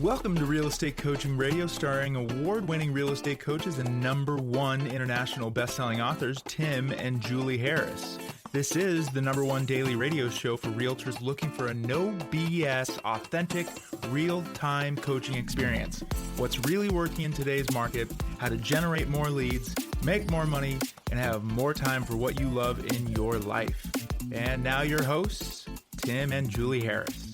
Welcome to Real Estate Coaching Radio, starring award-winning real estate coaches and #1 international best-selling authors, Tim and Julie Harris. This is the #1 daily radio show for realtors looking for a no BS, authentic, real-time coaching experience. What's really working in today's market, how to generate more leads, make more money, and have more time for what you love in your life. And now your hosts, Tim and Julie Harris.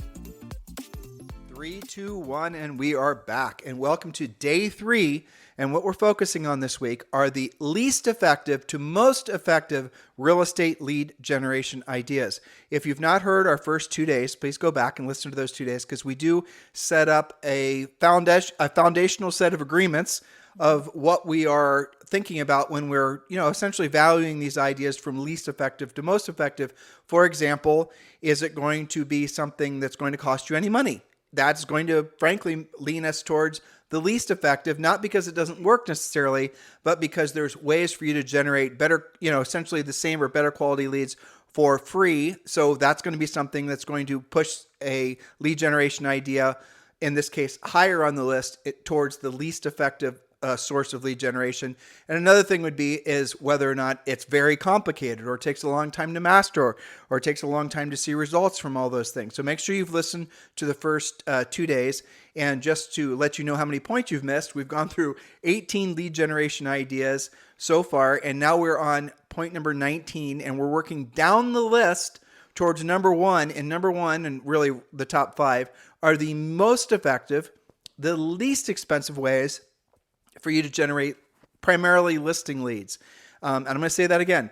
3, 2, 1, and we are back. And welcome to day 3. And what we're focusing on this week are the least effective to most effective real estate lead generation ideas. If you've not heard our first 2 days, please go back and listen to those 2 days, because we do set up a foundational set of agreements of what we are thinking about when we're, essentially valuing these ideas from least effective to most effective. For example, is it going to be something that's going to cost you any money? That's going to, frankly, lean us towards the least effective, not because it doesn't work necessarily, but because there's ways for you to generate better, essentially the same or better quality leads for free. So that's going to be something that's going to push a lead generation idea, in this case, higher on the list towards the least effective source of lead generation. And another thing would be is whether or not it's very complicated, or it takes a long time to master, or it takes a long time to see results from all those things. So make sure you've listened to the first 2 days. And just to let you know how many points you've missed, we've gone through 18 lead generation ideas so far, and now we're on point number 19, and we're working down the list towards #1. And #1, and really the top 5, are the most effective, the least expensive ways for you to generate primarily listing leads. And I'm going to say that again.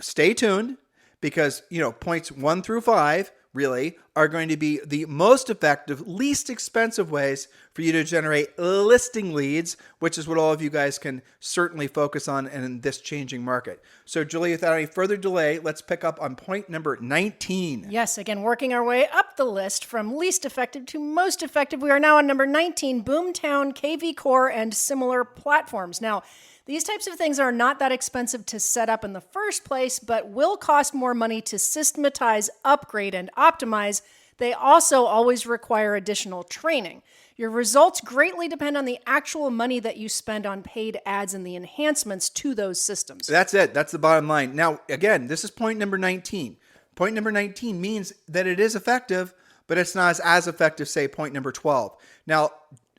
Stay tuned, because, points 1 through 5 really are going to be the most effective, least expensive ways for you to generate listing leads, which is what all of you guys can certainly focus on in this changing market. So, Julie, without any further delay, let's pick up on point number 19. Yes, again, working our way up the list from least effective to most effective. We are now on number 19, Boomtown, KV Core, and similar platforms. Now, these types of things are not that expensive to set up in the first place, but will cost more money to systematize, upgrade, and optimize. They also always require additional training. Your results greatly depend on the actual money that you spend on paid ads and the enhancements to those systems. That's it. That's the bottom line. Now, again, this is point number 19. Point number 19 means that it is effective, but it's not as effective, say, point number 12. Now,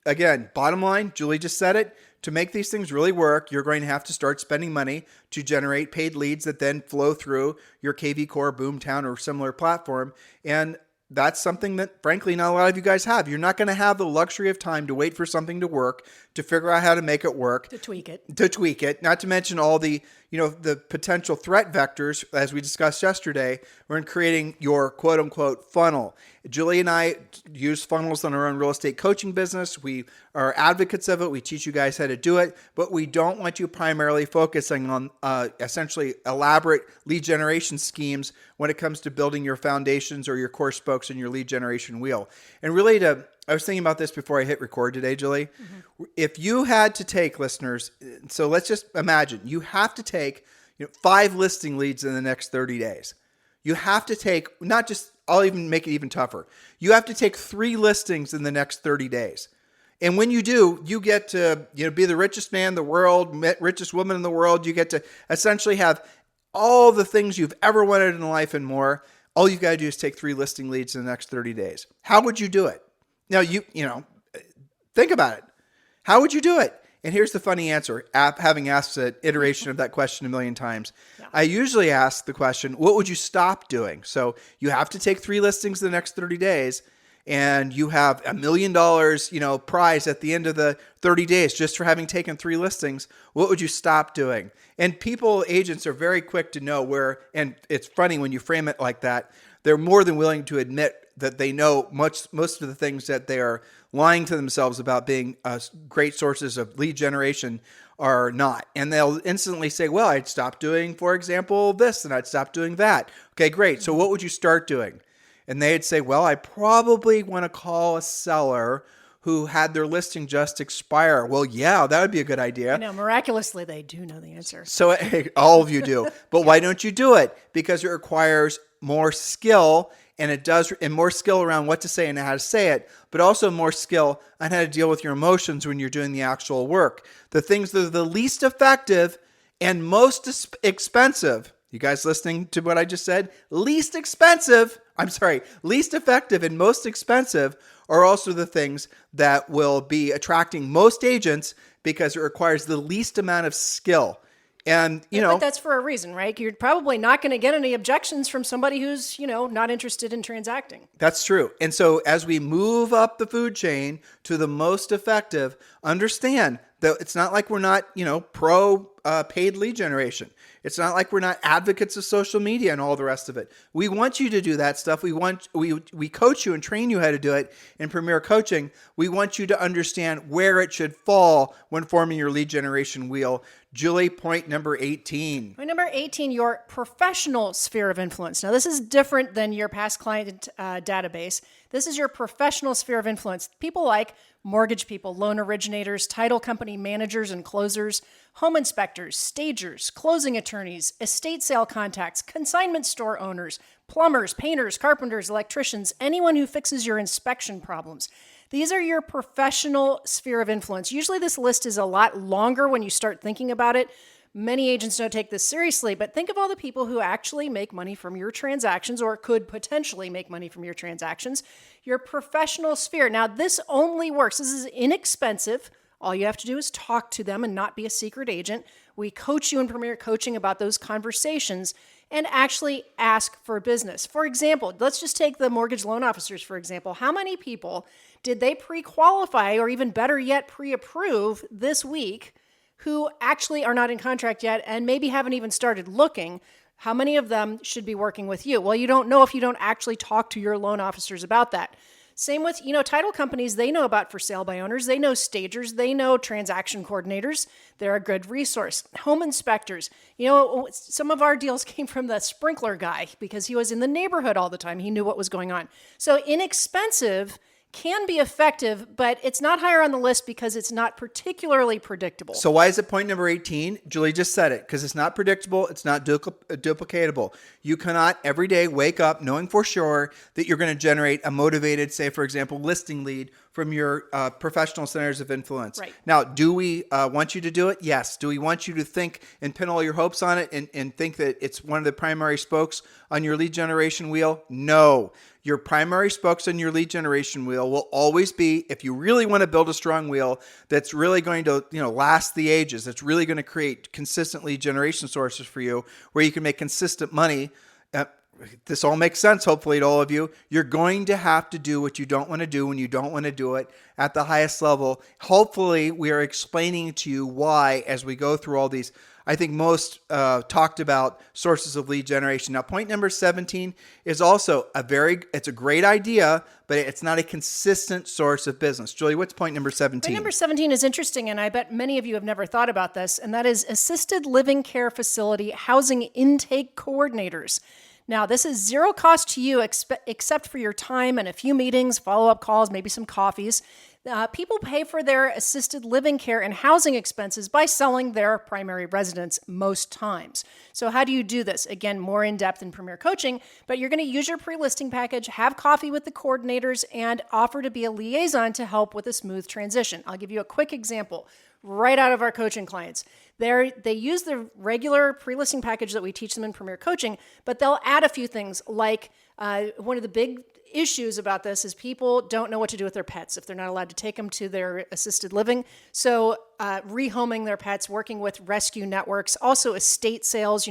again, bottom line, Julie just said it. To make these things really work, you're going to have to start spending money to generate paid leads that then flow through your KV Core, Boomtown, or similar platform. And that's something that, frankly, not a lot of you guys have. You're not going to have the luxury of time to wait for something to work, to figure out how to make it work. To tweak it. Not to mention all the, the potential threat vectors, as we discussed yesterday, when creating your quote-unquote funnel. Julie and I use funnels in our own real estate coaching business. We are advocates of it. We teach you guys how to do it, but we don't want you primarily focusing on essentially elaborate lead generation schemes when it comes to building your foundations or your core spokes in your lead generation wheel. And really, I was thinking about this before I hit record today, Julie. Mm-hmm. If you had to take, listeners, so let's just imagine you have to take 5 listing leads in the next 30 days. You have to take, not just, I'll even make it even tougher. You have to take 3 listings in the next 30 days. And when you do, you get to be the richest man in the world, richest woman in the world. You get to essentially have all the things you've ever wanted in life and more. All you've got to do is take 3 listing leads in the next 30 days. How would you do it? Now, think about it. How would you do it? And here's the funny answer, having asked an iteration of that question a million times. Yeah. I usually ask the question, what would you stop doing? So you have to take 3 listings in the next 30 days, and you have $1 million, prize at the end of the 30 days just for having taken 3 listings. What would you stop doing? And agents are very quick to know where, and it's funny when you frame it like that, they're more than willing to admit that they know most of the things that they are lying to themselves about being great sources of lead generation are not. And they'll instantly say, well, I'd stop doing, for example, this, and I'd stop doing that. Okay, great. So what would you start doing? And they'd say, well, I probably want to call a seller who had their listing just expire. Well, yeah, that would be a good idea. I know, miraculously, they do know the answer. So all of you do. But why don't you do it? Because it requires more skill and more skill around what to say and how to say it, but also more skill on how to deal with your emotions when you're doing the actual work. The things that are the least effective and most expensive. You guys listening to what I just said? Least effective and most expensive are also the things that will be attracting most agents because it requires the least amount of skill. And, but that's for a reason, right? You're probably not going to get any objections from somebody who's, not interested in transacting. That's true. And so as we move up the food chain to the most effective, understand that it's not like we're not, pro paid lead generation. It's not like we're not advocates of social media and all the rest of it. We want you to do that stuff. We coach you and train you how to do it in Premier Coaching. We want you to understand where it should fall when forming your lead generation wheel. Julie, point number 18. Point number 18, your professional sphere of influence. Now, this is different than your past client database. This is your professional sphere of influence. People like mortgage people, loan originators, title company managers and closers, home inspectors, stagers, closing attorneys, estate sale contacts, consignment store owners, plumbers, painters, carpenters, electricians, anyone who fixes your inspection problems. These are your professional sphere of influence. Usually this list is a lot longer when you start thinking about it. Many agents don't take this seriously, but think of all the people who actually make money from your transactions or could potentially make money from your transactions. Your professional sphere. Now, this only works. This is inexpensive. All you have to do is talk to them and not be a secret agent. We coach you in Premier Coaching about those conversations and actually ask for business. For example, let's just take the mortgage loan officers, for example. How many people did they pre-qualify or even better yet, pre-approve this week who actually are not in contract yet and maybe haven't even started looking? How many of them should be working with you? Well, you don't know if you don't actually talk to your loan officers about that. Same with, title companies, they know about for sale by owners, they know stagers, they know transaction coordinators. They're a good resource. Home inspectors, some of our deals came from the sprinkler guy because he was in the neighborhood all the time. He knew what was going on. So inexpensive can be effective, but it's not higher on the list because it's not particularly predictable. So why is it point number 18? Julie just said it, because it's not predictable. It's not duplicatable. You cannot every day wake up knowing for sure that you're going to generate a motivated, say, for example, listing lead from your professional centers of influence. Right. Now, do we want you to do it? Yes. Do we want you to think and pin all your hopes on it and think that it's one of the primary spokes on your lead generation wheel? No. Your primary spokes on your lead generation wheel will always be, if you really want to build a strong wheel that's really going to, last the ages, that's really going to create consistent lead generation sources for you, where you can make consistent money. This all makes sense, hopefully, to all of you. You're going to have to do what you don't want to do when you don't want to do it at the highest level. Hopefully, we are explaining to you why as we go through all these, I think, most talked about sources of lead generation. Now, point number 17 is also it's a great idea, but it's not a consistent source of business. Julie, what's point number 17? Point number 17 is interesting, and I bet many of you have never thought about this, and that is assisted living care facility housing intake coordinators. Now, this is zero cost to you except for your time and a few meetings, follow-up calls, maybe some coffees. People pay for their assisted living care and housing expenses by selling their primary residence most times. So how do you do this? Again, more in-depth in Premier Coaching, but you're going to use your pre-listing package, have coffee with the coordinators, and offer to be a liaison to help with a smooth transition. I'll give you a quick example right out of our coaching clients. They use the regular pre-listing package that we teach them in Premier Coaching, but they'll add a few things like one of the big issues about this is people don't know what to do with their pets if they're not allowed to take them to their assisted living. So rehoming their pets, working with rescue networks, also estate sales.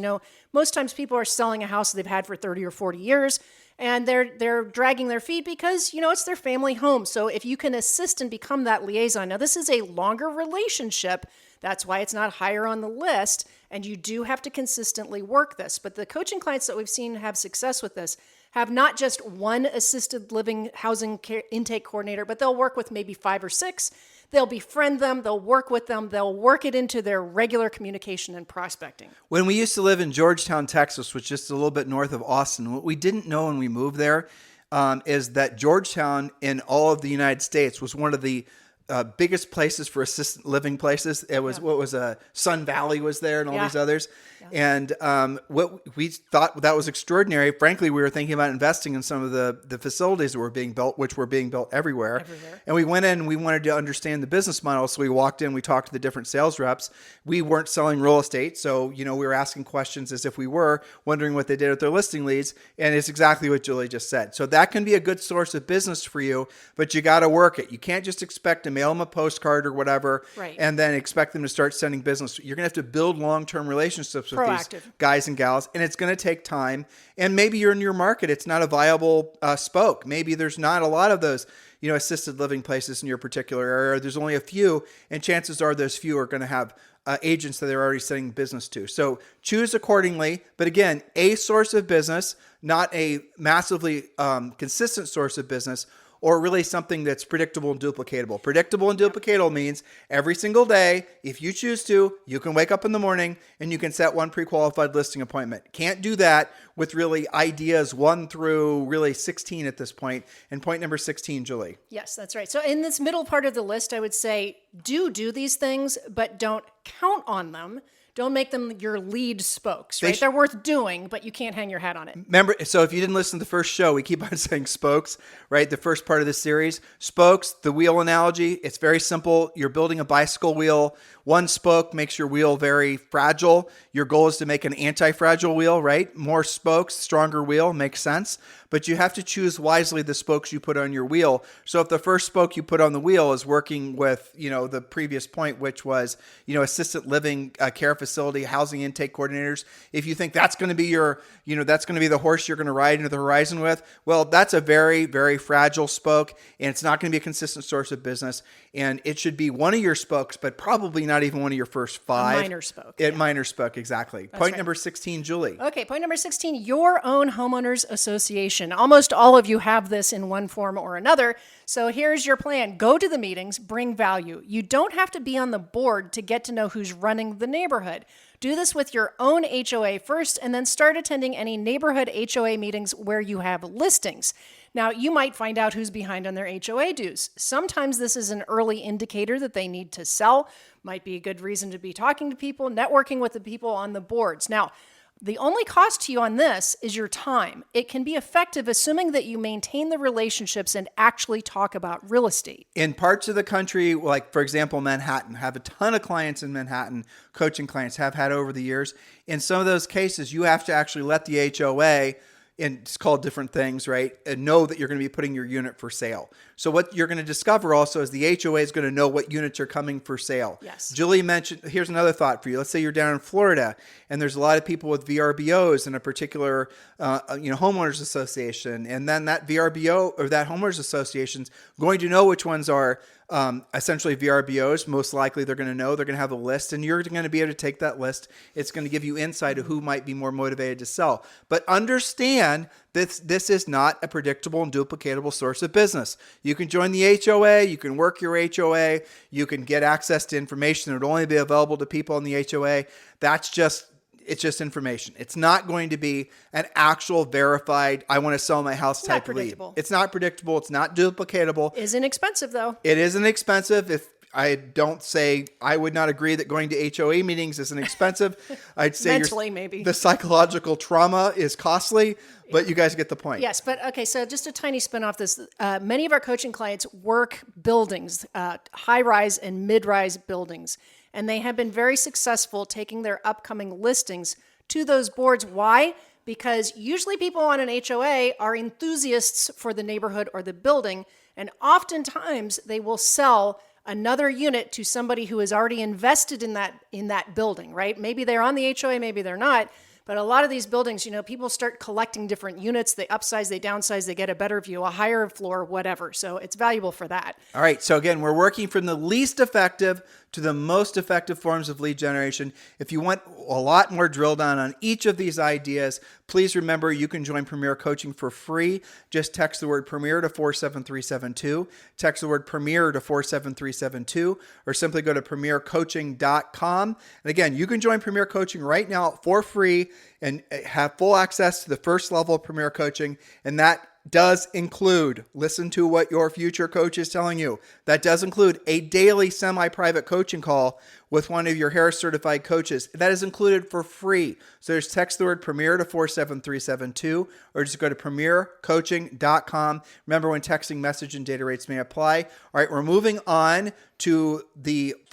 Most times people are selling a house they've had for 30 or 40 years, and they're dragging their feet because, it's their family home. So if you can assist and become that liaison, now this is a longer relationship. That's why it's not higher on the list, and you do have to consistently work this. But the coaching clients that we've seen have success with this have not just one assisted living housing care intake coordinator, but they'll work with maybe 5 or 6. They'll befriend them. They'll work with them. They'll work it into their regular communication and prospecting. When we used to live in Georgetown, Texas, which is just a little bit north of Austin, what we didn't know when we moved there is that Georgetown in all of the United States was one of the biggest places for assisted living places. It was Sun Valley was there and all these others. And what we thought that was extraordinary. Frankly, we were thinking about investing in some of the facilities that were being built, which were being built everywhere. And we went in and we wanted to understand the business model. So we walked in, we talked to the different sales reps. We weren't selling real estate. So, we were asking questions as if we were, wondering what they did with their listing leads. And it's exactly what Julie just said. So that can be a good source of business for you, but you got to work it. You can't just expect to mail them a postcard or whatever, and then expect them to start sending business. You're going to have to build long-term relationships with these guys and gals, and it's going to take time. And maybe you're in your market, it's not a viable spoke. Maybe there's not a lot of those, assisted living places in your particular area. There's only a few, and chances are those few are going to have agents that they're already sending business to. So choose accordingly. But again, a source of business, not a massively consistent source of business, or really something that's predictable and duplicatable. Predictable and duplicatable means every single day, if you choose to, you can wake up in the morning and you can set one pre-qualified listing appointment. Can't do that with really ideas 1 through really 16 at this point. And point number 16, Julie. Yes, that's right. So in this middle part of the list, I would say do these things, but don't count on them. Don't make them your lead spokes, right? They're worth doing, but you can't hang your hat on it. Remember, so if you didn't listen to the first show, we keep on saying spokes, right? The first part of this series. Spokes, the wheel analogy, it's very simple. You're building a bicycle wheel. One spoke makes your wheel very fragile. Your goal is to make an anti-fragile wheel, right? More spokes, stronger wheel, makes sense. But you have to choose wisely the spokes you put on your wheel. So if the first spoke you put on the wheel is working with, the previous point, which was, assisted living, care facility, housing intake coordinators, if you think that's going to be that's going to be the horse you're going to ride into the horizon with, well, that's a very, very fragile spoke, and it's not going to be a consistent source of business. And it should be one of your spokes, but probably not even one of your first 5. A minor spoke. Minor spoke, exactly. Point number 16, Julie. Okay, point number 16, your own homeowners association. Almost all of you have this in one form or another. So here's your plan. Go to the meetings, bring value. You don't have to be on the board to get to know who's running the neighborhood. Do this with your own HOA first, and then start attending any neighborhood HOA meetings where you have listings. Now, you might find out who's behind on their HOA dues. Sometimes this is an early indicator that they need to sell. Might be a good reason to be talking to people, networking with the people on the boards. Now, the only cost to you on this is your time. It can be effective assuming that you maintain the relationships and actually talk about real estate. In parts of the country, like for example, Manhattan, have a ton of clients in Manhattan, coaching clients have had over the years. In some of those cases, you have to actually let the HOA, and it's called different things, right? And know that you're going to be putting your unit for sale. So what you're going to discover also is the HOA is going to know what units are coming for sale. Yes. Julie mentioned, here's another thought for you. Let's say you're down in Florida and there's a lot of people with VRBOs in a particular homeowners association. And then that VRBO or that homeowners association is going to know which ones are essentially VRBOs. Most likely they're going to know, they're going to have a list, and you're going to be able to take that list. It's going to give you insight of who might be more motivated to sell. But understand this is not a predictable and duplicatable source of business. You can join the HOA, you can work your HOA, you can get access to information that would only be available to people in the HOA. It's just information. It's not going to be an actual verified, I want to sell my house type lead. It's not predictable. It's not duplicatable. Isn't expensive though. It isn't expensive. If I don't say, I would not agree that going to HOA meetings isn't expensive. I'd say mentally, maybe the psychological trauma is costly, but you guys get the point. Yes, but okay, so just a tiny spin off this. Many of our coaching clients work buildings, high-rise and mid-rise buildings, and they have been very successful taking their upcoming listings to those boards. Why? Because usually people on an HOA are enthusiasts for the neighborhood or the building, and oftentimes they will sell another unit to somebody who has already invested in that building, right? Maybe they're on the HOA, maybe they're not. But a lot of these buildings, people start collecting different units. They upsize, they downsize, they get a better view, a higher floor, whatever. So it's valuable for that. All right. So again, we're working from the least effective to the most effective forms of lead generation. If you want a lot more drill down on each of these ideas, please remember you can join Premier Coaching for free. Just text the word Premier to 47372. Text the word Premier to 47372, or simply go to premiercoaching.com. And again, you can join Premier Coaching right now for free and have full access to the first level of Premier Coaching. And that does include, listen to what your future coach is telling you. That does include a daily semi-private coaching call with one of your Harris certified coaches. That is included for free. So just text the word Premier to 47372 or just go to premiercoaching.com. Remember, when texting, message and data rates may apply. All right, we're moving on to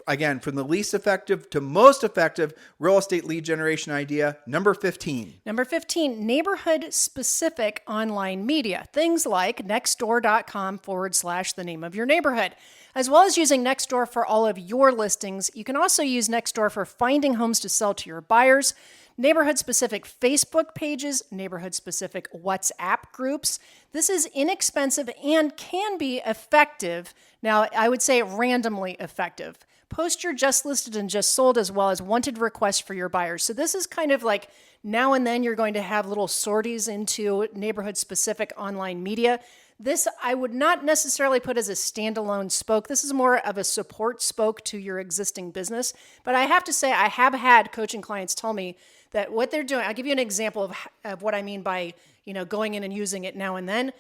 again, from the least effective to most effective real estate lead generation idea, number 15. Number 15, neighborhood-specific online media. Things like nextdoor.com/the name of your neighborhood. As well as using Nextdoor for all of your listings, you can also use Nextdoor for finding homes to sell to your buyers, neighborhood-specific Facebook pages, neighborhood-specific WhatsApp groups. This is inexpensive and can be effective. Now, I would say randomly effective. Post your just listed and just sold as well as wanted requests for your buyers. So this is kind of like now and then you're going to have little sorties into neighborhood-specific online media. This I would not necessarily put as a standalone spoke. This is more of a support spoke to your existing business. But I have to say, I have had coaching clients tell me that what they're doing, I'll give you an example of what I mean by, going in and using it now and then.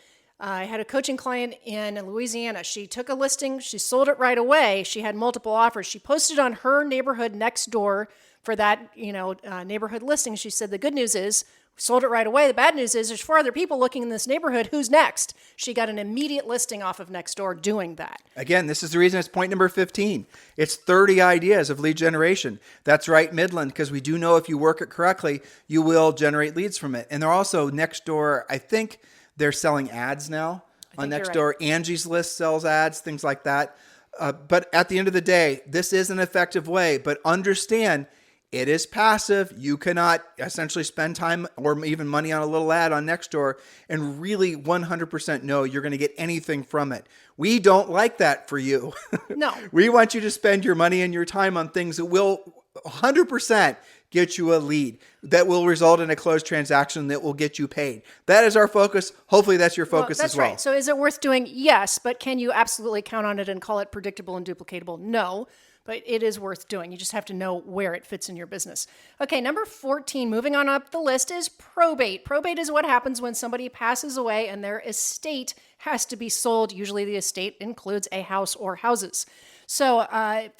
I had a coaching client in Louisiana. She took a listing. She sold it right away. She had multiple offers. She posted on her neighborhood next door for that, neighborhood listing. She said, the good news is we sold it right away. The bad news is there's 4 other people looking in this neighborhood. Who's next? She got an immediate listing off of Nextdoor doing that. Again, this is the reason it's point number 15. It's 30 ideas of lead generation. That's right, Midland, because we do know if you work it correctly, you will generate leads from it. And they're also Nextdoor, I think they're selling ads now on Nextdoor. Right. Angie's List sells ads, things like that. But at the end of the day, this is an effective way. But understand, it is passive. You cannot essentially spend time or even money on a little ad on Nextdoor and really 100% know you're going to get anything from it. We don't like that for you. No. We want you to spend your money and your time on things that will 100% get you a lead, that will result in a closed transaction that will get you paid. That is our focus. Hopefully that's your focus as well. Right. So is it worth doing? Yes, but can you absolutely count on it and call it predictable and duplicatable? No, but it is worth doing. You just have to know where it fits in your business. Okay, number 14, moving on up the list, is probate. Probate is what happens when somebody passes away and their estate has to be sold. Usually the estate includes a house or houses. So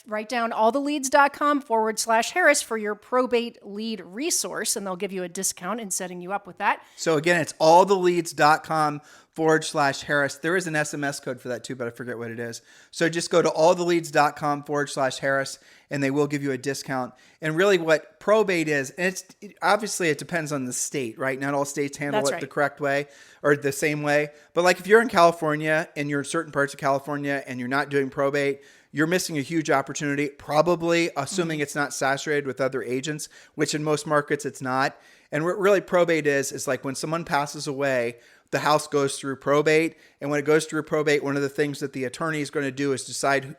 write down alltheleads.com/Harris for your probate lead resource, and they'll give you a discount in setting you up with that. So again, it's alltheleads.com/Harris. There is an SMS code for that too, but I forget what it is. So just go to alltheleads.com/Harris, and they will give you a discount. And really what probate is, and obviously it depends on the state, right? Not all states handle it the correct way or the same way. But like if you're in California and you're in certain parts of California and you're not doing probate, you're missing a huge opportunity, probably assuming it's not saturated with other agents, which in most markets it's not. And what really probate is like when someone passes away, the house goes through probate. And when it goes through probate, one of the things that the attorney is going to do is decide,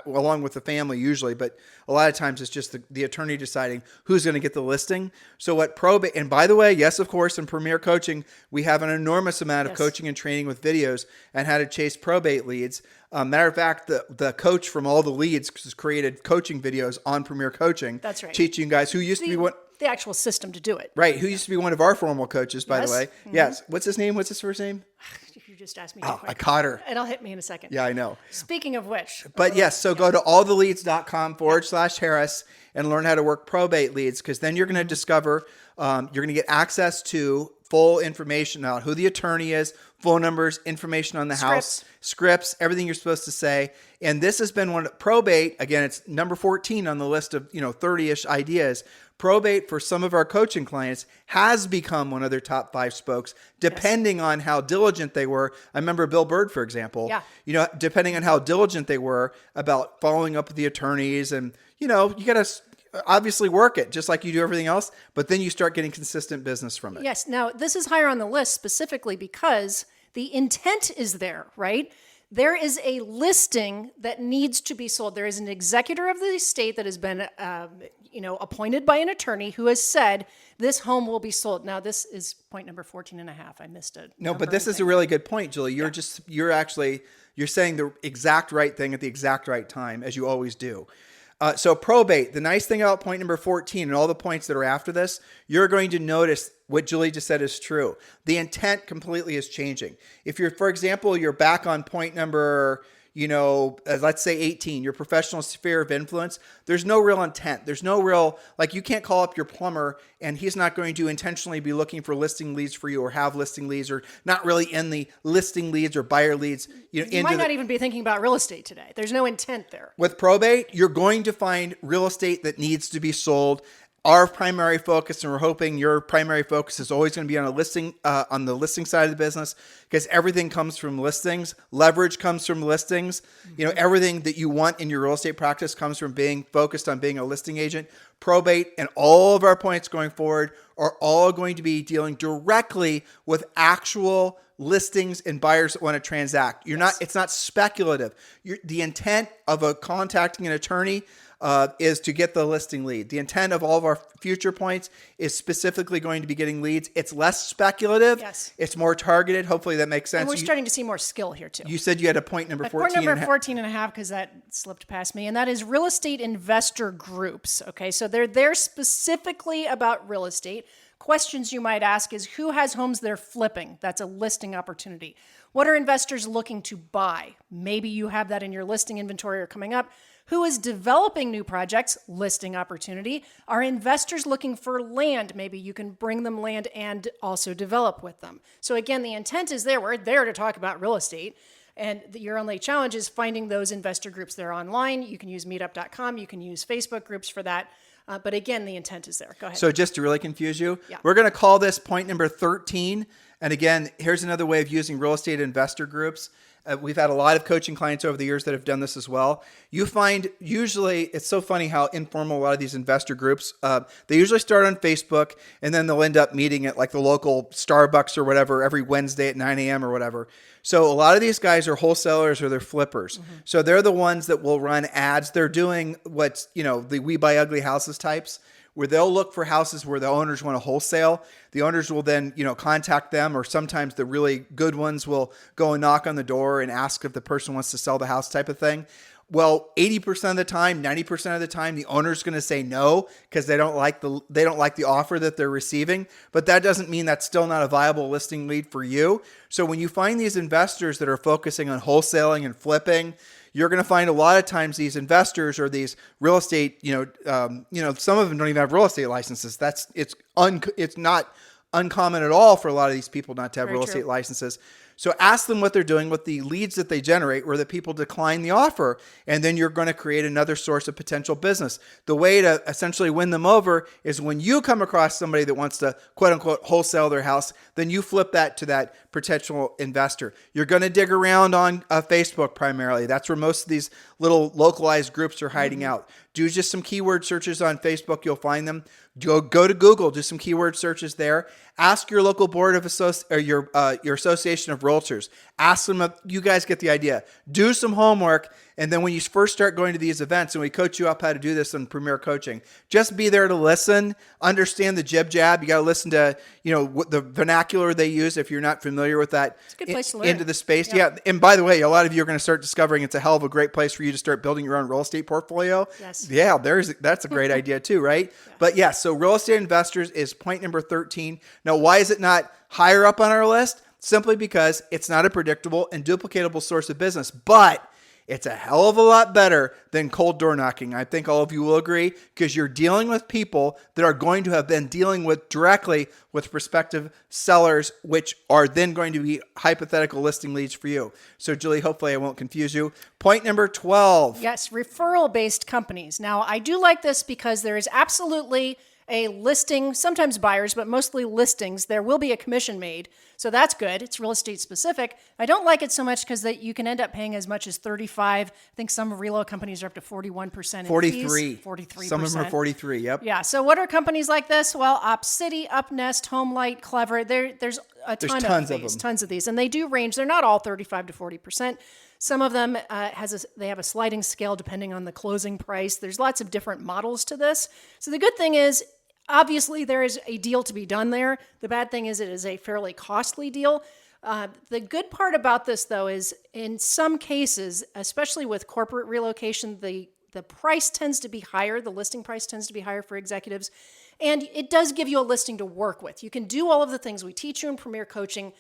along with the family usually, but a lot of times it's just the attorney deciding who's going to get the listing. So what probate, and by the way, yes, of course, in Premier Coaching, we have an enormous amount of coaching and training with videos on how to chase probate leads. Matter of fact, the coach from All the Leads has created coaching videos on Premier Coaching. That's right. Teaching guys who used to be one. The actual system to do it. Right. Who used to be one of our formal coaches, by the way. Mm-hmm. Yes. What's his name? What's his first name? You just asked me. I caught her. It'll hit me in a second. Yeah, I know. Speaking of which. But yes, so go to alltheleads.com/Harris and learn how to work probate leads, because then you're going to discover, you're going to get access to full information on who the attorney is, phone numbers, information on the house, scripts, everything you're supposed to say. And this has been probate, again, it's number 14 on the list of, 30-ish ideas. Probate for some of our coaching clients has become one of their top 5 spokes, depending on how diligent they were. I remember Bill Bird, for example, depending on how diligent they were about following up with the attorneys. And, you got to obviously work it just like you do everything else, but then you start getting consistent business from it. Yes. Now, this is higher on the list specifically because the intent is there, right? There is a listing that needs to be sold. There is an executor of the estate that has been, appointed by an attorney who has said this home will be sold. Now, this is point number 14 and a half. I missed it. No, but this is a really good point, Julie. You're saying the exact right thing at the exact right time, as you always do. So probate, the nice thing about point number 14 and all the points that are after this, you're going to notice what Julie just said is true. The intent completely is changing. If you're, for example, you're back on point number, let's say 18, your professional sphere of influence, there's no real intent. There's no real, like you can't call up your plumber and he's not going to intentionally be looking for listing leads for you or have listing leads or not really in the listing leads or buyer leads. You might not even be thinking about real estate today. There's no intent there. With probate, you're going to find real estate that needs to be sold. Our primary focus, and we're hoping your primary focus is always going to be on on the listing side of the business, because everything comes from listings. Leverage comes from listings. Everything that you want in your real estate practice comes from being focused on being a listing agent. Probate and all of our points going forward are all going to be dealing directly with actual listings and buyers that want to transact. It's not speculative. The intent of contacting an attorney is to get the listing lead. The intent of all of our future points is specifically going to be getting leads. It's less speculative. Yes. It's more targeted. Hopefully that makes sense. And we're starting to see more skill here too. You said you had a point number 14. Point number 14 and a half, because that slipped past me, and that is real estate investor groups. Okay, so they're there specifically about real estate. Questions you might ask is, who has homes they're flipping? That's a listing opportunity. What are investors looking to buy? Maybe you have that in your listing inventory or coming up. Who is developing new projects? Listing opportunity. Are investors looking for land? Maybe you can bring them land and also develop with them. So again, the intent is there. We're there to talk about real estate. And your only challenge is finding those investor groups. They're online. You can use meetup.com. You can use Facebook groups for that. But again, the intent is there. Go ahead. So just to really confuse you, we're going to call this point number 13. And again, here's another way of using real estate investor groups. We've had a lot of coaching clients over the years that have done this as well. You find usually, it's so funny how informal a lot of these investor groups, they usually start on Facebook and then they'll end up meeting at like the local Starbucks or whatever every Wednesday at 9 a.m. or whatever. So a lot of these guys are wholesalers or they're flippers. Mm-hmm. So they're the ones that will run ads. They're doing what's, the We Buy Ugly Houses types, where they'll look for houses where the owners want to wholesale. The owners will then, contact them, or sometimes the really good ones will go and knock on the door and ask if the person wants to sell the house type of thing. Well, 80% of the time, 90% of the time, the owner's going to say no because they don't like the offer that they're receiving. But that doesn't mean that's still not a viable listing lead for you. So when you find these investors that are focusing on wholesaling and flipping, you're going to find a lot of times these investors or these real estate, some of them don't even have real estate licenses. It's not uncommon at all for a lot of these people not to have real estate licenses. So ask them what they're doing with the leads that they generate where the people decline the offer, and then you're going to create another source of potential business. The way to essentially win them over is when you come across somebody that wants to quote unquote wholesale their house, then you flip that to that potential investor. You're going to dig around on Facebook primarily. That's where most of these little localized groups are hiding out. Do just some keyword searches on Facebook. You'll find them. Go to Google. Do some keyword searches there. Ask your local board of your association of realtors. Ask them. You guys get the idea. Do some homework, and then when you first start going to these events, and we coach you up how to do this in Premier Coaching, just be there to listen. Understand the jib jab. You got to listen to what the vernacular they use if you're not familiar with that. It's a good place to learn. Into the space. Yeah. And by the way, a lot of you are going to start discovering it's a hell of a great place for you to start building your own real estate portfolio. Yes. Yeah, that's a great idea too, right? Yeah. But yes, so real estate investors is point number 13. Now, why is it not higher up on our list? Simply because it's not a predictable and duplicatable source of business, but it's a hell of a lot better than cold door knocking. I think all of you will agree, because you're dealing with people that are going to have been dealing with directly with prospective sellers, which are then going to be hypothetical listing leads for you. So Julie, hopefully I won't confuse you. Point number 12. Yes, referral-based companies. Now, I do like this because there is absolutely a listing, sometimes buyers, but mostly listings. There will be a commission made. So that's good. It's real estate specific. I don't like it so much because you can end up paying as much as 35. I think some reload companies are up to 41% in 43. fees. 43%. Some of them are 43. Yep. Yeah. So what are companies like this? Well, OpCity, UpNest, HomeLight, Clever. There's tons of these. And they do range. They're not all 35 to 40%. Some of them they have a sliding scale depending on the closing price. There's lots of different models to this. So the good thing is, obviously, there is a deal to be done there. The bad thing is it is a fairly costly deal. The good part about this, though, is in some cases, especially with corporate relocation, the the price tends to be higher. The listing price tends to be higher for executives. And it does give you a listing to work with. You can do all of the things we teach you in Premier Coaching.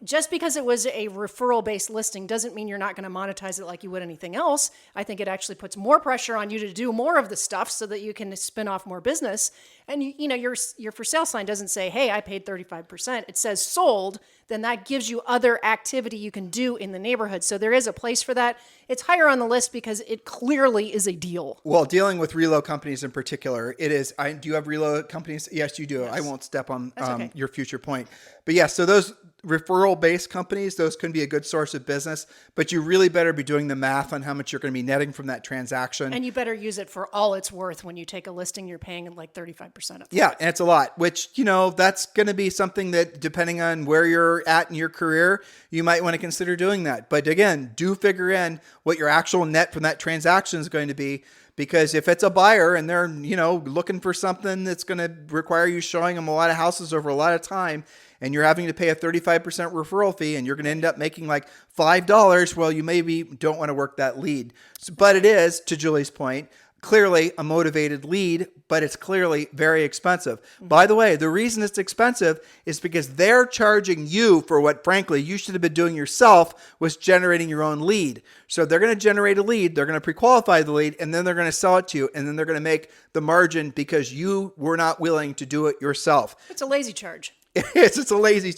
Just because it was a referral-based listing doesn't mean you're not going to monetize it like you would anything else. I think it actually puts more pressure on you to do more of the stuff so that you can spin off more business. And your for sale sign doesn't say, "Hey, I paid 35%." It says sold. Then that gives you other activity you can do in the neighborhood. So there is a place for that. It's higher on the list because it clearly is a deal. Well, dealing with reload companies in particular, it is. Do you have reload companies? Yes, you do. Yes. I won't step on okay. Your future point. But yes, so those referral-based companies, those can be a good source of business, but you really better be doing the math on how much you're going to be netting from that transaction. And you better use it for all it's worth. When you take a listing, you're paying like 35% of it. Yeah, and it's a lot, which, that's going to be something that, depending on where you're at in your career, you might want to consider doing that. But again, do figure in what your actual net from that transaction is going to be, because if it's a buyer and they're, looking for something that's going to require you showing them a lot of houses over a lot of time, and you're having to pay a 35% referral fee, and you're going to end up making like $5, well, you maybe don't want to work that lead. But it is, to Julie's point, clearly a motivated lead, but it's clearly very expensive. Mm-hmm. By the way, the reason it's expensive is because they're charging you for what, frankly, you should have been doing yourself, was generating your own lead. So they're going to generate a lead, they're going to pre-qualify the lead, and then they're going to sell it to you, and then they're going to make the margin because you were not willing to do it yourself. It's a lazy charge. It's a lazy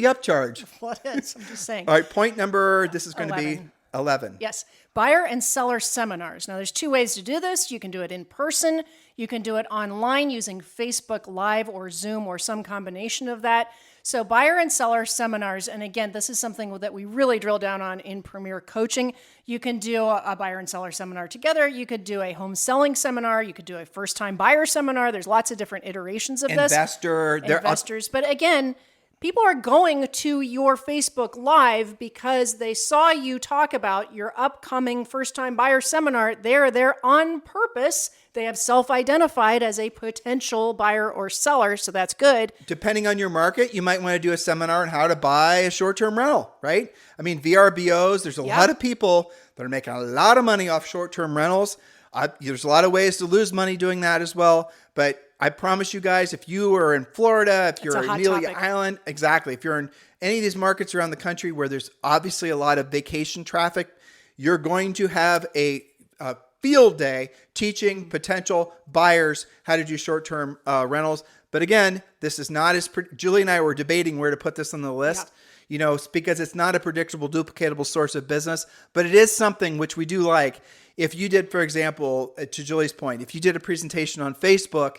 upcharge. What is? I'm just saying. All right, point number, this is going to be 11. Yes. Buyer and seller seminars. Now, there's two ways to do this. You can do it in person. You can do it online using Facebook Live or Zoom or some combination of that. So buyer and seller seminars. And again, this is something that we really drill down on in Premier Coaching. You can do a buyer and seller seminar together. You could do a home selling seminar. You could do a first-time buyer seminar. There's lots of different iterations of this. Investors. But again, people are going to your Facebook Live because they saw you talk about your upcoming first-time buyer seminar. They're there on purpose. They have self-identified as a potential buyer or seller, so that's good. Depending on your market, you might want to do a seminar on how to buy a short-term rental, right? I mean, VRBOs, there's a lot of people that are making a lot of money off short-term rentals. There's a lot of ways to lose money doing that as well, but I promise you guys, if you are in Florida, if you're in Amelia Island, exactly. If you're in any of these markets around the country where there's obviously a lot of vacation traffic, you're going to have a field day teaching potential buyers how to do short-term rentals. But again, this is not Julie and I were debating where to put this on the list. Yeah. Because it's not a predictable, duplicatable source of business, but it is something which we do like. If you did, for example, to Julie's point, if you did a presentation on Facebook,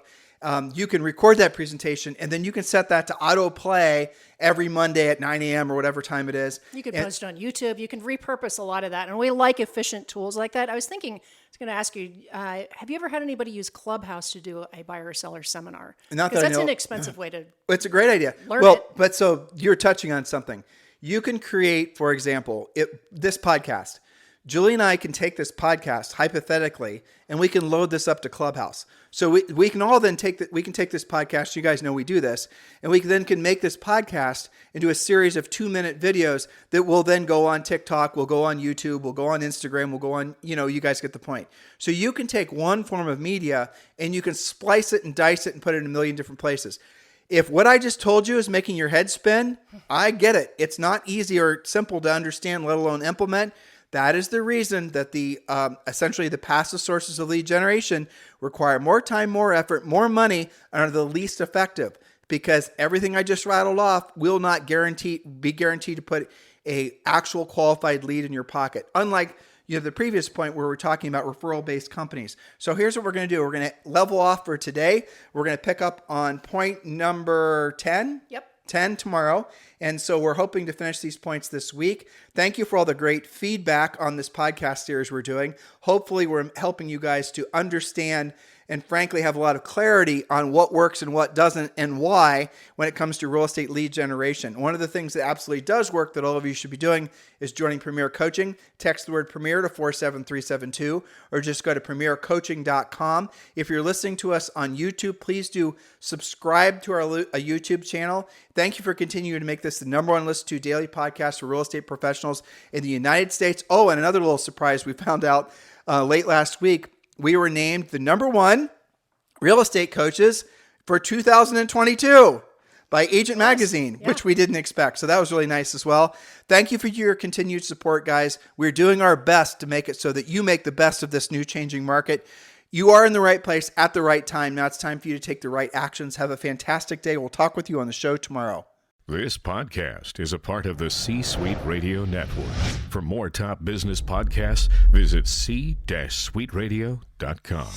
you can record that presentation and then you can set that to autoplay every Monday at 9 a.m. or whatever time it is. You can post it on YouTube. You can repurpose a lot of that. And we like efficient tools like that. I was going to ask you, have you ever had anybody use Clubhouse to do a buyer or seller seminar? Because that's an expensive way to It's a great idea. Learn it. But so you're touching on something. You can create, for example, this podcast. Julie and I can take this podcast hypothetically, and we can load this up to Clubhouse. So we can all then take this podcast. You guys know we do this, and we then can make this podcast into a series of 2-minute videos that will then go on TikTok, will go on YouTube, will go on Instagram, will go on. You guys get the point. So you can take one form of media and you can splice it and dice it and put it in a million different places. If what I just told you is making your head spin, I get it. It's not easy or simple to understand, let alone implement. That is the reason that essentially the passive sources of lead generation require more time, more effort, more money, and are the least effective, because everything I just rattled off will not be guaranteed to put a actual qualified lead in your pocket. Unlike the previous point where we're talking about referral-based companies. So here's what we're going to do. We're going to level off for today. We're going to pick up on point number 10. Yep. 10 tomorrow. And so we're hoping to finish these points this week. Thank you for all the great feedback on this podcast series we're doing. Hopefully we're helping you guys to understand and frankly have a lot of clarity on what works and what doesn't and why when it comes to real estate lead generation. One of the things that absolutely does work that all of you should be doing is joining Premier Coaching. Text the word Premier to 47372 or just go to premiercoaching.com. If you're listening to us on YouTube, please do subscribe to our YouTube channel. Thank you for continuing to make this the number one list to daily podcast for real estate professionals in the United States. Oh, and another little surprise we found out. late last week, we were named the number one real estate coaches for 2022 by Agent Magazine, which we didn't expect. So that was really nice as well. Thank you for your continued support, guys. We're doing our best to make it so that you make the best of this new changing market. You are in the right place at the right time. Now it's time for you to take the right actions. Have a fantastic day. We'll talk with you on the show tomorrow. This podcast is a part of the C-Suite Radio Network. For more top business podcasts, visit c-suiteradio.com.